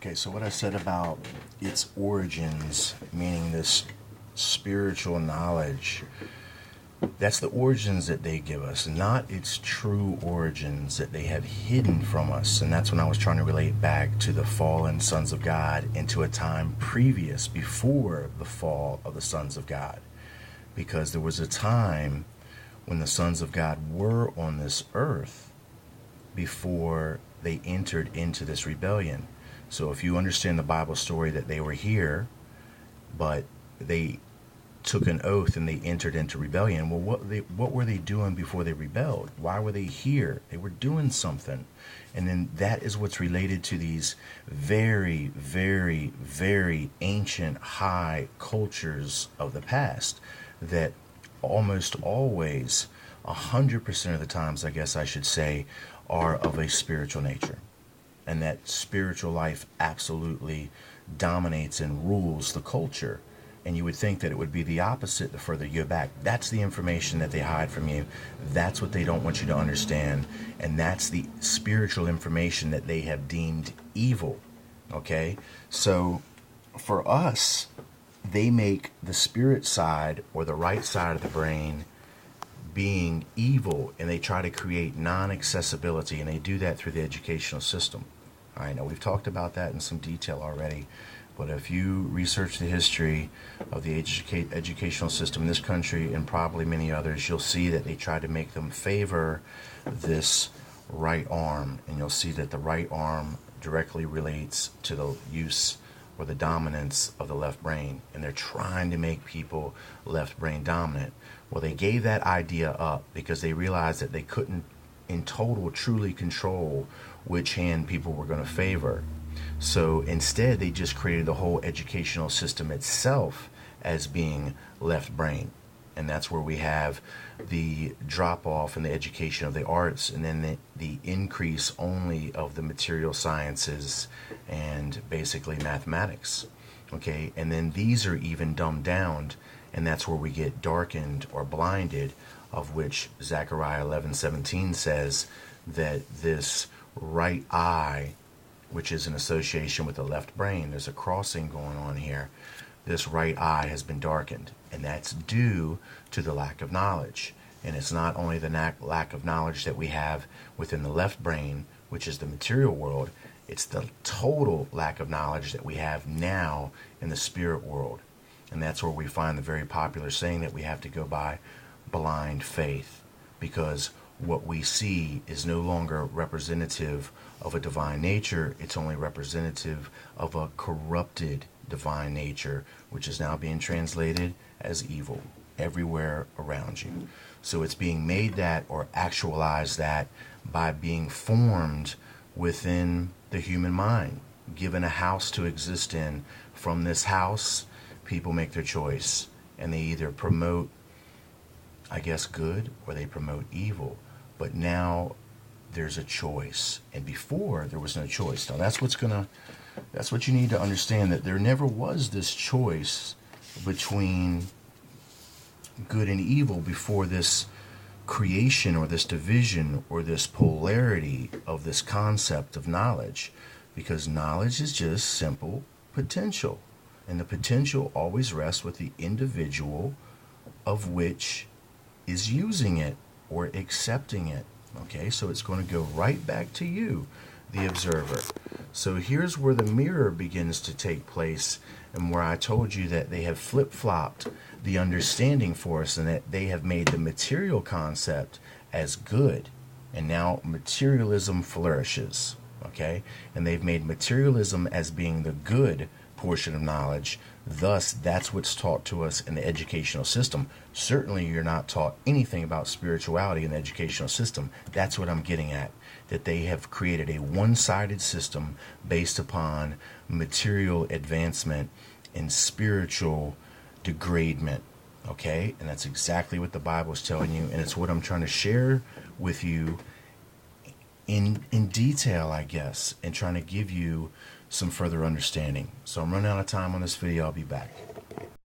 Okay, so what I said about its origins, meaning this spiritual knowledge, that's the origins that they give us, not its true origins that they have hidden from us. And that's when I was trying to relate back to the fallen sons of God into a time previous, before the fall of the sons of God. Because there was a time when the sons of God were on this earth before they entered into this rebellion. So if you understand the Bible story that they were here, but they took an oath and they entered into rebellion. Well, what were they doing before they rebelled? Why were they here? They were doing something. And then that is what's related to these very, very, very ancient high cultures of the past that almost always, 100% of the times, I guess I should say, are of a spiritual nature. And that spiritual life absolutely dominates and rules the culture. And you would think that it would be the opposite the further you go back. That's the information that they hide from you. That's what they don't want you to understand. And that's the spiritual information that they have deemed evil. Okay? So for us, they make the spirit side or the right side of the brain being evil, and they try to create non-accessibility, and they do that through the educational system. I know we've talked about that in some detail already, but if you research the history of the educational system in this country and probably many others, you'll see that they try to make them favor this right arm, and you'll see that the right arm directly relates to the use or the dominance of the left brain, and they're trying to make people left brain dominant. Well, they gave that idea up because they realized that they couldn't in total truly control which hand people were going to favor. So instead, they just created the whole educational system itself as being left brain. And that's where we have the drop off in the education of the arts, and then the increase only of the material sciences and basically mathematics. Okay, and then these are even dumbed down, and that's where we get darkened or blinded, of which Zechariah 11:17 says that this right eye, which is an association with the left brain, there's a crossing going on here. This right eye has been darkened, and that's due to the lack of knowledge. And it's not only the lack of knowledge that we have within the left brain, which is the material world, it's the total lack of knowledge that we have now in the spirit world. And that's where we find the very popular saying that we have to go by blind faith, because what we see is no longer representative of a divine nature. It's only representative of a corrupted divine nature, which is now being translated as evil everywhere around you. So it's being made that or actualized that by being formed within the human mind, given a house to exist in. From this house, people make their choice, and they either promote, I guess, good, or they promote evil. But now there's a choice, and before there was no choice. Now that's what you need to understand, that there never was this choice between good and evil before this creation or this division or this polarity of this concept of knowledge, because knowledge is just simple potential, and the potential always rests with the individual of which is using it or accepting it. Okay, so it's going to go right back to you, the observer. So here's where the mirror begins to take place, and where I told you that they have flip-flopped the understanding for us, and that they have made the material concept as good, and now materialism flourishes. Okay, and they've made materialism as being the good portion of knowledge. Thus, that's what's taught to us in the educational system. Certainly, you're not taught anything about spirituality in the educational system. That's what I'm getting at, that they have created a one-sided system based upon material advancement and spiritual degradement. Okay, and that's exactly what the Bible is telling you, and it's what I'm trying to share with you in detail, I guess, and trying to give you some further understanding. So I'm running out of time on this video. I'll be back.